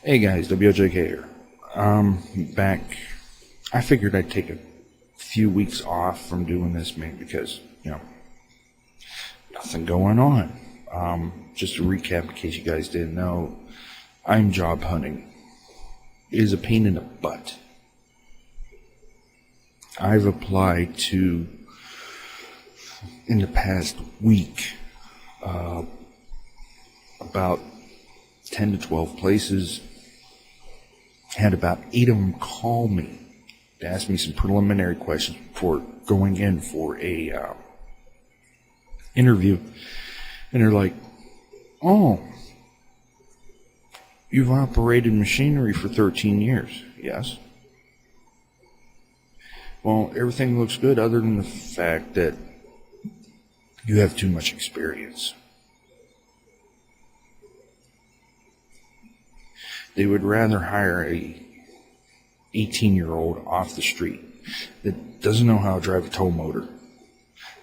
Hey guys, WJK here. Back. I figured I'd take a few weeks off from doing this, maybe because, nothing going on. Just to recap, in case you guys didn't know, I'm job hunting. It is a pain in the butt. I've applied to, in the past week, about 10 to 12 places. Had about 8 of them call me to ask me some preliminary questions before going in for a interview. And they're like, "Oh, you've operated machinery for 13 years. Yes. Well, everything looks good other than the fact that you have too much experience." They would rather hire a 18-year-old off the street that doesn't know how to drive a tow motor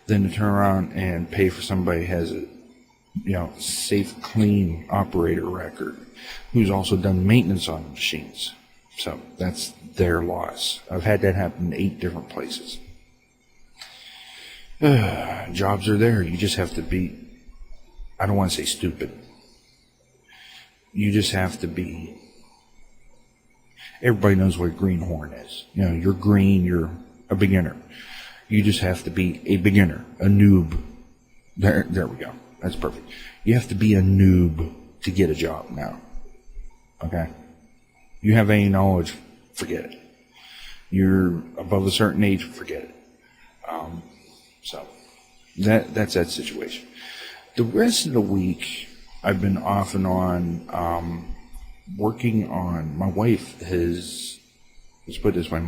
than to turn around and pay for somebody who has a safe, clean operator record who's also done maintenance on the machines. So that's their loss. I've had that happen in 8 different places. Jobs are there. You just have to be, I don't want to say stupid. You just have to be, everybody knows what a greenhorn is. You're green, you're a beginner. You just have to be a beginner, a noob. There we go. That's perfect. You have to be a noob to get a job now. Okay? You have any knowledge, forget it. You're above a certain age, forget it. So that's that situation. The rest of the week, I've been off and on working on, my wife has, let's put it this way,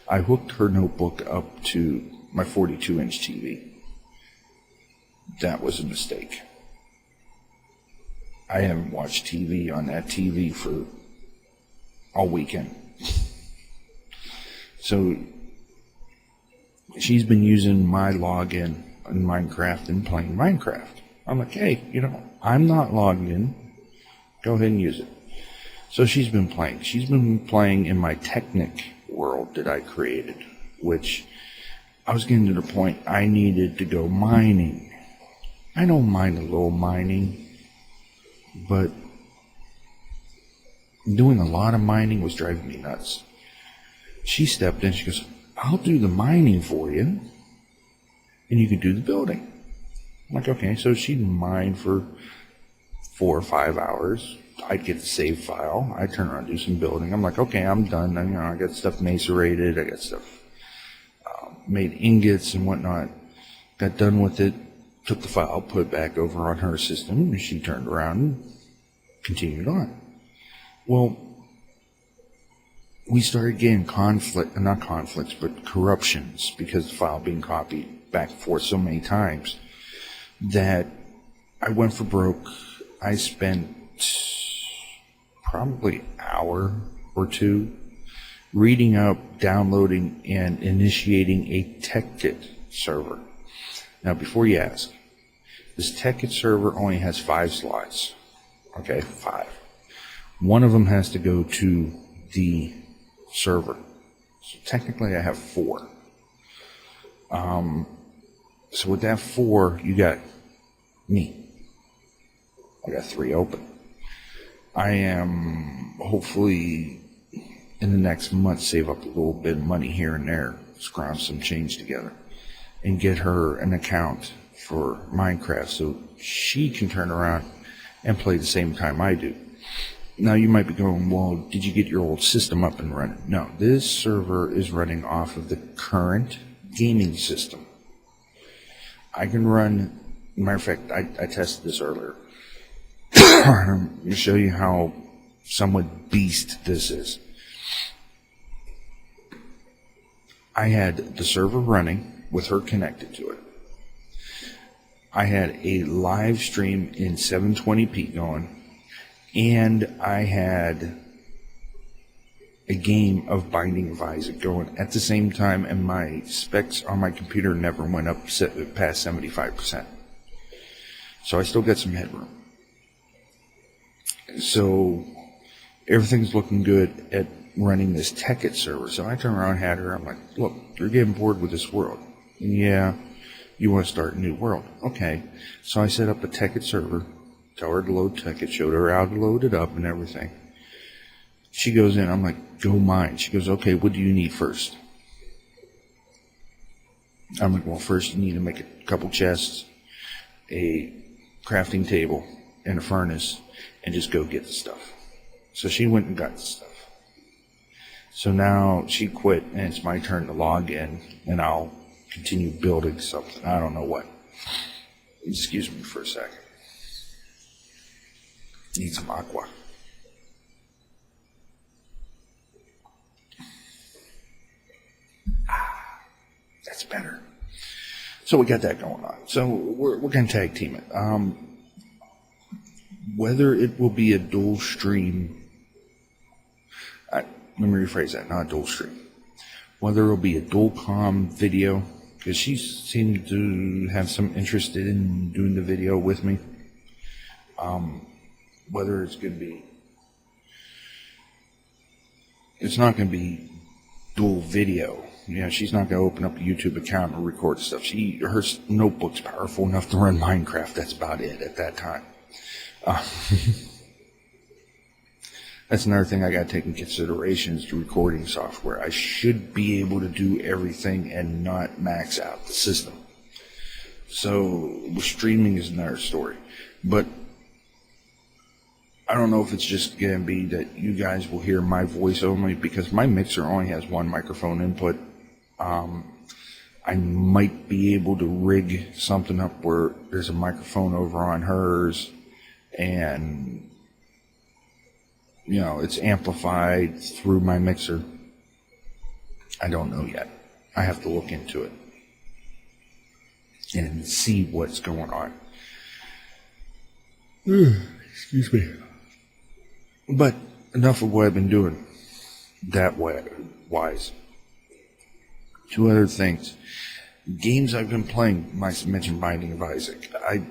I hooked her notebook up to my 42-inch TV. That was a mistake. I haven't watched TV on that TV for all weekend. So she's been using my login in Minecraft and playing Minecraft. I'm like, hey, I'm not logged in. Go ahead and use it. So she's been playing. She's been playing in my Tekkit world that I created, which I was getting to the point I needed to go mining. I don't mind a little mining, but doing a lot of mining was driving me nuts. She stepped in. She goes, "I'll do the mining for you, and you can do the building." I'm like, okay. So she'd mine for 4 or 5 hours. I'd get the save file. I'd turn around and do some building. I'm like, okay, I'm done. I got stuff macerated. I got stuff made ingots and whatnot. Got done with it. Took the file, put it back over on her system, and she turned around and continued on. Well, we started getting not conflicts, but corruptions because the file being copied back and forth so many times that I went for broke. I spent probably an hour or 2 reading up, downloading, and initiating a Tekkit server. Now, before you ask, this Tekkit server only has 5 slots. Okay, 5. One of them has to go to the server. So technically I have 4. So with that 4, you got me. I got 3 open. I am hopefully in the next month save up a little bit of money here and there, scrounge some change together, and get her an account for Minecraft so she can turn around and play the same time I do. Now you might be going, well, did you get your old system up and running? No, this server is running off of the current gaming system. I can run, matter of fact, I tested this earlier. Let me show you how somewhat beast this is. I had the server running with her connected to it. I had a live stream in 720p going, and I had a game of Binding of Isaac going at the same time, and my specs on my computer never went up past 75%. So I still got some headroom. So Everything's looking good at running this Tekkit server. So I turn around and had her. I'm like, look, you're getting bored with this world. Yeah, you want to start a new world. Okay. So I set up a Tekkit server, tell her to load Tekkit, showed her how to load it up and everything. She goes in. I'm like, go mine. She goes, okay, what do you need first? I'm like, well, first you need to make a couple chests, a crafting table, and a furnace, and just go get the stuff. So she went and got the stuff. So now she quit, and it's my turn to log in, and I'll continue building something. I don't know what. Excuse me for a second. Need some aqua. That's better. So we got that going on. So we're going to tag team it. Whether it will be a dual stream, let me rephrase that, not dual stream. Whether it will be a dual com video, because she seemed to have some interest in doing the video with me. Whether it's going to be, it's not going to be dual video. You know, she's not going to open up a YouTube account and record stuff. Her notebook's powerful enough to run Minecraft. That's about it at that time. That's another thing I got to take in consideration is the recording software. I should be able to do everything and not max out the system. So streaming is another story. But I don't know if it's just going to be that you guys will hear my voice only because my mixer only has one microphone input. I might be able to rig something up where there's a microphone over on hers and, you know, it's amplified through my mixer. I don't know yet. I have to look into it and see what's going on. Excuse me. But enough of what I've been doing that wise. Two other things. Games I've been playing, I mentioned Binding of Isaac. I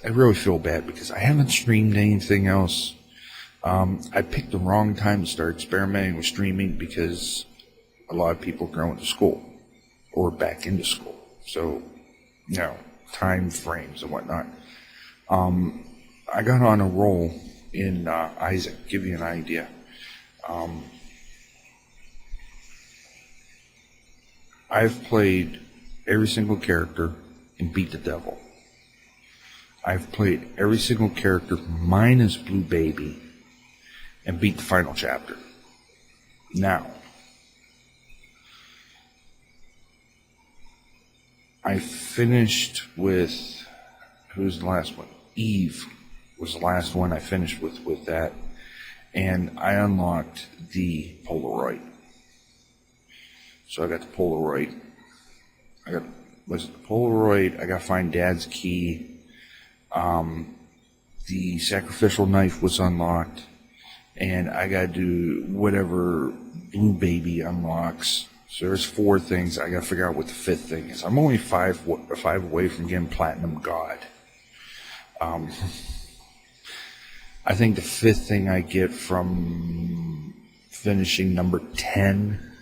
really feel bad because I haven't streamed anything else. I picked the wrong time to start experimenting with streaming because a lot of people are going to school or back into school. So, you know, time frames and whatnot. I got on a roll in Isaac, give you an idea. I've played every single character and beat the devil. I've played every single character minus Blue Baby and beat the final chapter. Now, I finished with, who's the last one? Eve was the last one I finished with that, and I unlocked the Polaroid. So I got the Polaroid. I got to find Dad's key. The sacrificial knife was unlocked, and I got to do whatever Blue Baby unlocks. So there's 4 things. I got to figure out what the 5th thing is. I'm only five away from getting Platinum God. I think the 5th thing I get from finishing number 10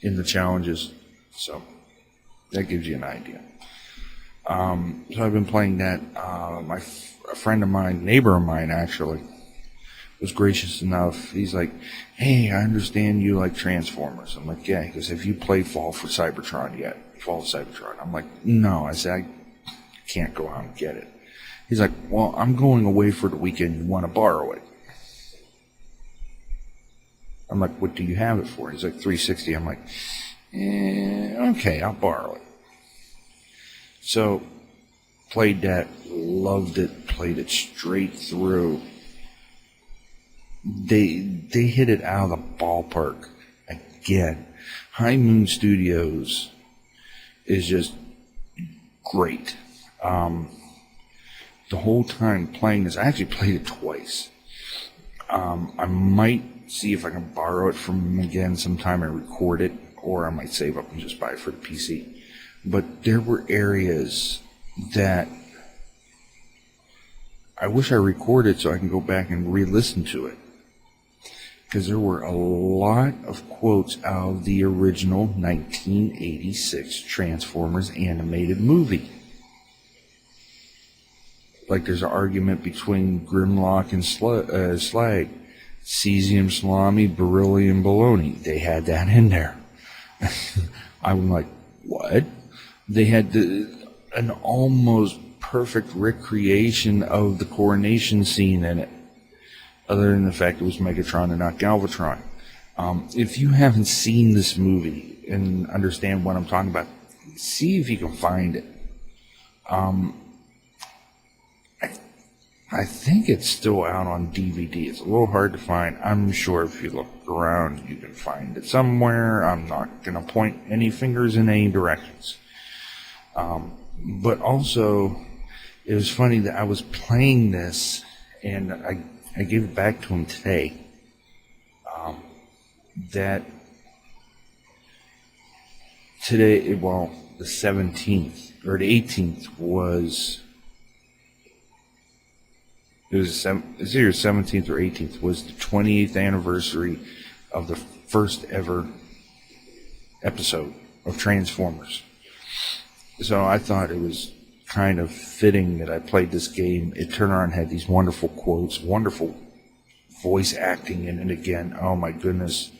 in the challenges. So that gives you an idea. So I've been playing that. A friend of mine, neighbor of mine actually, was gracious enough. He's like, hey, I understand you like Transformers. I'm like, yeah. He goes, have you played Fall of Cybertron yet? Fall of Cybertron. I'm like, no. I said, I can't go out and get it. He's like, well, I'm going away for the weekend. You want to borrow it? I'm like, what do you have it for? He's like, 360. I'm like, okay, I'll borrow it. So, played that, loved it, played it straight through. They hit it out of the ballpark again. High Moon Studios is just great. The whole time playing this, I actually played it twice. I might see if I can borrow it from him again sometime and record it, or I might save up and just buy it for the PC. But there were areas that I wish I recorded so I can go back and re-listen to it. because there were a lot of quotes out of the original 1986 Transformers animated movie. Like there's an argument between Grimlock and Slag, cesium, salami, beryllium, bologna. They had that in there. I'm like, what? They had an almost perfect recreation of the coronation scene in it, other than the fact it was Megatron and not Galvatron. If you haven't seen this movie and understand what I'm talking about, see if you can find it. I think it's still out on DVD. It's a little hard to find. I'm sure if you look around, you can find it somewhere. I'm not going to point any fingers in any directions. But also, it was funny that I was playing this, and I gave it back to him today. That today, well, the 17th, or the 18th was... It was either 17th or 18th, was the 28th anniversary of the first ever episode of Transformers. So I thought it was kind of fitting that I played this game. It turned around and had these wonderful quotes, wonderful voice acting in it again. Oh my goodness.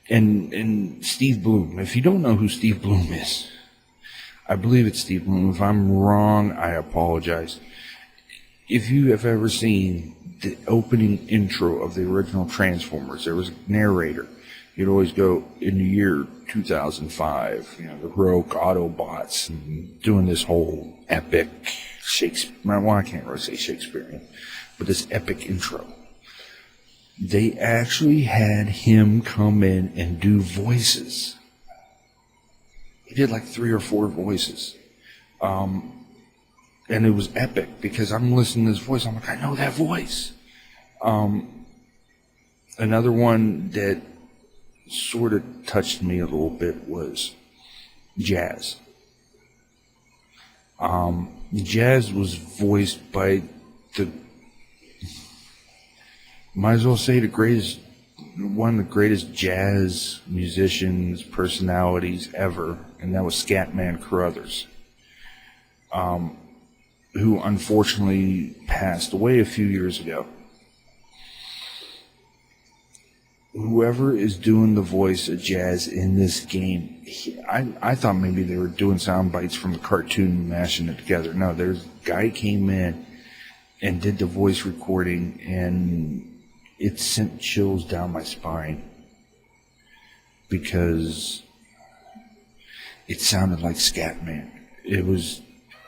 And Steve Bloom. If you don't know who Steve Bloom is, I believe it's Steve Bloom. If I'm wrong, I apologize. If you have ever seen the opening intro of the original Transformers, there was a narrator. He'd always go, in the year 2005, the rogue Autobots, and doing this whole epic Shakespeare, well, I can't really say Shakespearean, but this epic intro. They actually had him come in and do voices. He did like 3 or 4 voices. And it was epic because I'm listening to this voice. I'm like, I know that voice. Another one that sort of touched me a little bit was Jazz. Jazz was voiced by might as well say one of the greatest jazz musicians, personalities ever, and that was Scatman Crothers. Who unfortunately passed away a few years ago. Whoever is doing the voice of Jazz in this game, I thought maybe they were doing sound bites from the cartoon and mashing it together. No, there's a guy came in and did the voice recording, and it sent chills down my spine because it sounded like Scatman. It was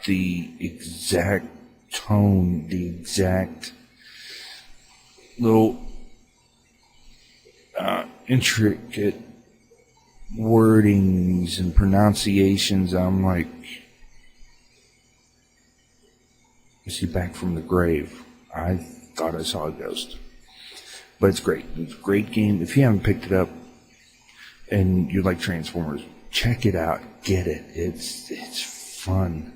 the exact tone, the exact little intricate wordings and pronunciations. I'm like, is he back from the grave? I thought I saw a ghost. But it's great. It's a great game. If you haven't picked it up and you like Transformers, check it out. Get it. It's fun.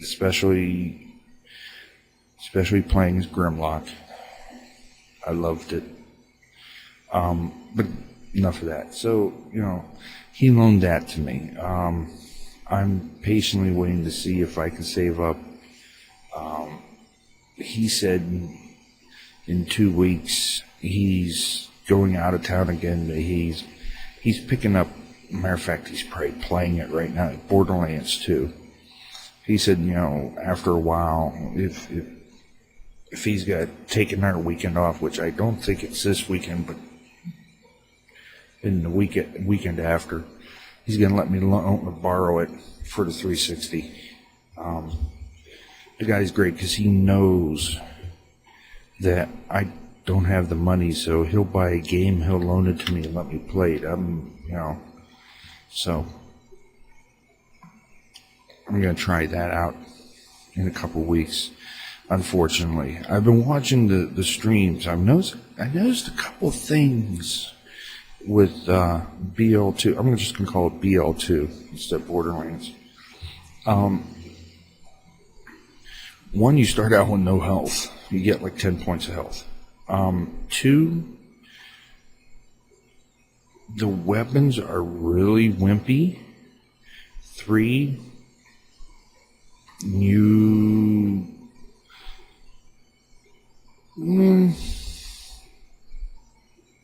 Especially playing as Grimlock. I loved it. But enough of that. So, he loaned that to me. I'm patiently waiting to see if I can save up. He said in 2 weeks he's going out of town again. He's picking up. Matter of fact, he's probably playing it right now. Borderlands 2. He said, after a while, if he's got take another weekend off, which I don't think it's this weekend, but in the weekend after, he's gonna let me borrow it for the 360. The guy's great because he knows that I don't have the money, so he'll buy a game, he'll loan it to me and let me play it. So I'm going to try that out in a couple of weeks. Unfortunately, I've been watching the streams. I noticed a couple of things with BL2. I'm just going to call it BL2 instead of Borderlands. One, you start out with no health. You get like 10 points of health. 2, the weapons are really wimpy. 3,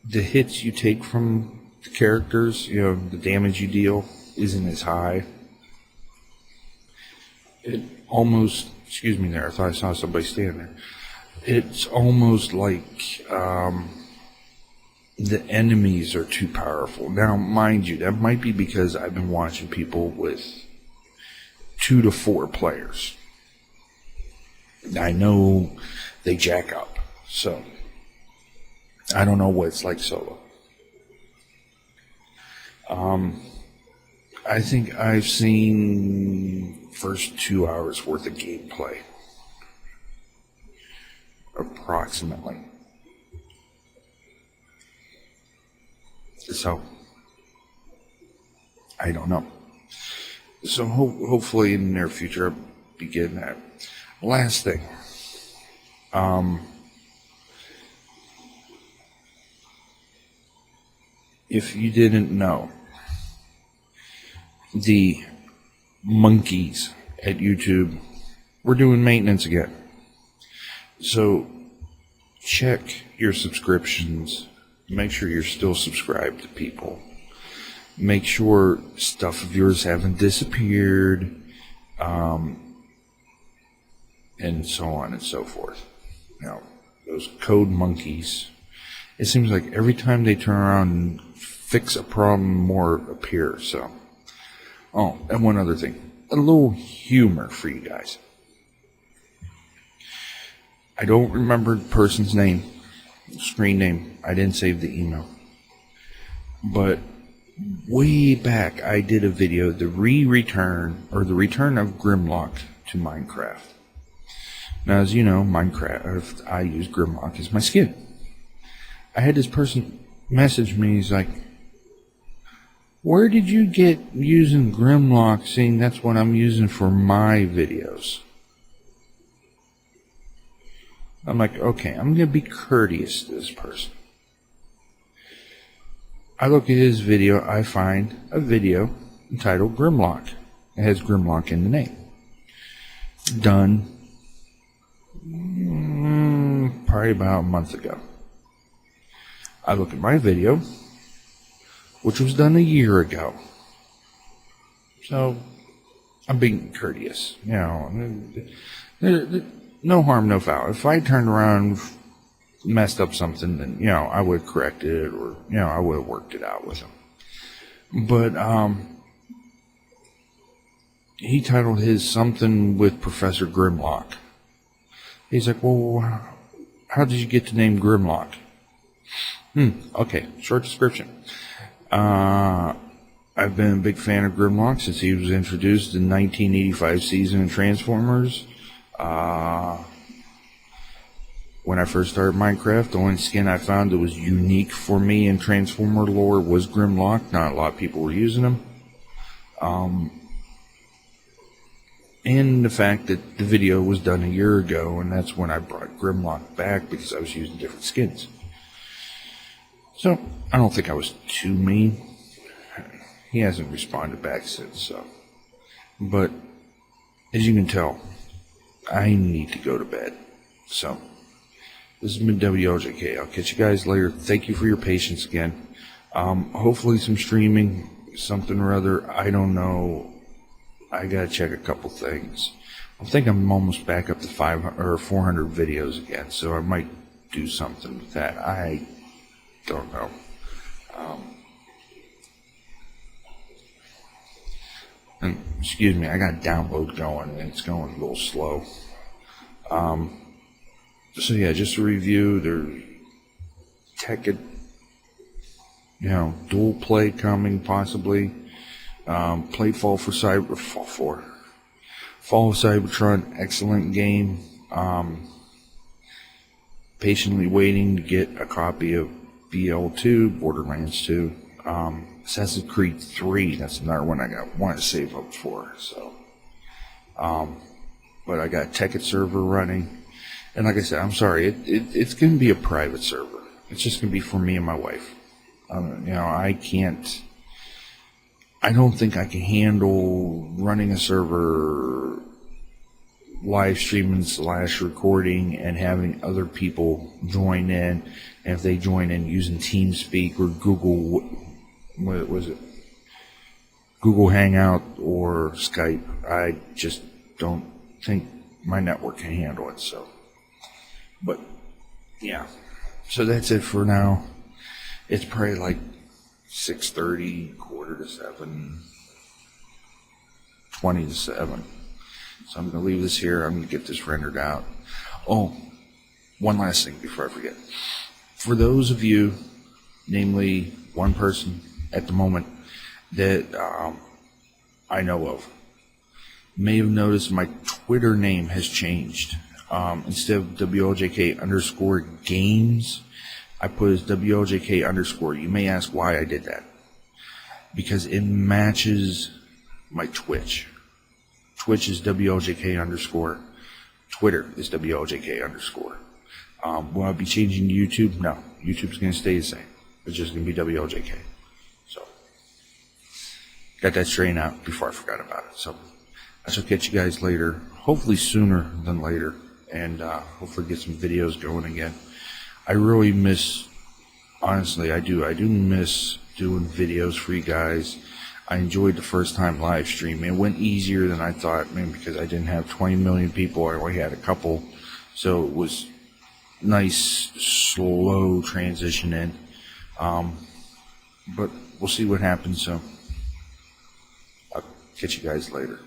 the hits you take from the characters, the damage you deal isn't as high. It almost, excuse me there, I thought I saw somebody standing there. It's almost like the enemies are too powerful. Now, mind you, that might be because I've been watching people with 2 to 4 players. I know they jack up, so I don't know what it's like solo. I think I've seen first 2 hours worth of gameplay, approximately. So I don't know. So hopefully in the near future I'll be getting that. Last thing. If you didn't know, the monkeys at YouTube, we're doing maintenance again. So check your subscriptions. Make sure you're still subscribed to people. Make sure stuff of yours haven't disappeared, and so on and so forth. Now, those code monkeys, it seems like every time they turn around and fix a problem, more appear. So, and one other thing, a little humor for you guys. I don't remember the person's name, screen name. I didn't save the email. But way back, I did a video, the return of Grimlock to Minecraft. Now, as you know, Minecraft, I use Grimlock as my skin. I had this person message me, he's like, where did you get using Grimlock, seeing that's what I'm using for my videos? I'm like, okay, I'm going to be courteous to this person. I look at his video, I find a video entitled Grimlock. It has Grimlock in the name. Done probably about a month ago. I look at my video, which was done a year ago. So, I'm being courteous. No harm, no foul. If I turned around and messed up something, then, I would have corrected it, or, I would have worked it out with him. But, he titled his something with Professor Grimlock. He's like, well, how did you get the name Grimlock? Okay, short description. I've been a big fan of Grimlock since he was introduced in the 1985 season of Transformers. When I first started Minecraft, the only skin I found that was unique for me in Transformer lore was Grimlock. Not a lot of people were using them. And the fact that the video was done a year ago, and that's when I brought Grimlock back because I was using different skins. So, I don't think I was too mean. He hasn't responded back since, so. But, as you can tell, I need to go to bed. So, this has been WLJK. I'll catch you guys later. Thank you for your patience again. Hopefully some streaming, something or other. I don't know. I gotta check a couple things. I think I'm almost back up to 500 or 400 videos again, so I might do something with that. I don't know. And excuse me, I got download going and it's going a little slow. So yeah, just a review. There's Tekkit, dual play coming possibly. Played Fall of Cybertron, excellent game. Patiently waiting to get a copy of BL2, Borderlands 2. Assassin's Creed 3, that's another one I want to save up for. So, but I got Tekkit Server running, And like I said, I'm sorry, it's going to be a private server. It's just going to be for me and my wife. I don't think I can handle running a server, live streaming / recording, and having other people join in. And if they join in using TeamSpeak or Google, what was it? Google Hangout or Skype, I just don't think my network can handle it. So, but yeah, so that's it for now. It's probably like 6:30, 6:45, 20 to 7. So I'm going to leave this here. I'm going to get this rendered out. Oh, one last thing before I forget. For those of you, namely one person at the moment, that I know of, may have noticed my Twitter name has changed. Instead of WLJK_games, I put as WLJK_. You may ask why I did that. Because it matches my Twitch. Twitch is WLJK_. Twitter is WLJK_. Will I be changing to YouTube? No. YouTube's going to stay the same. It's just going to be WLJK. So, got that straightened out before I forgot about it. So, I shall catch you guys later. Hopefully sooner than later. And hopefully get some videos going again. I really miss, honestly, I do miss doing videos for you guys. I enjoyed the first time live stream. It went easier than I thought, man, because I didn't have 20 million people. I only had a couple. So it was nice, slow transition in. But we'll see what happens. So I'll catch you guys later.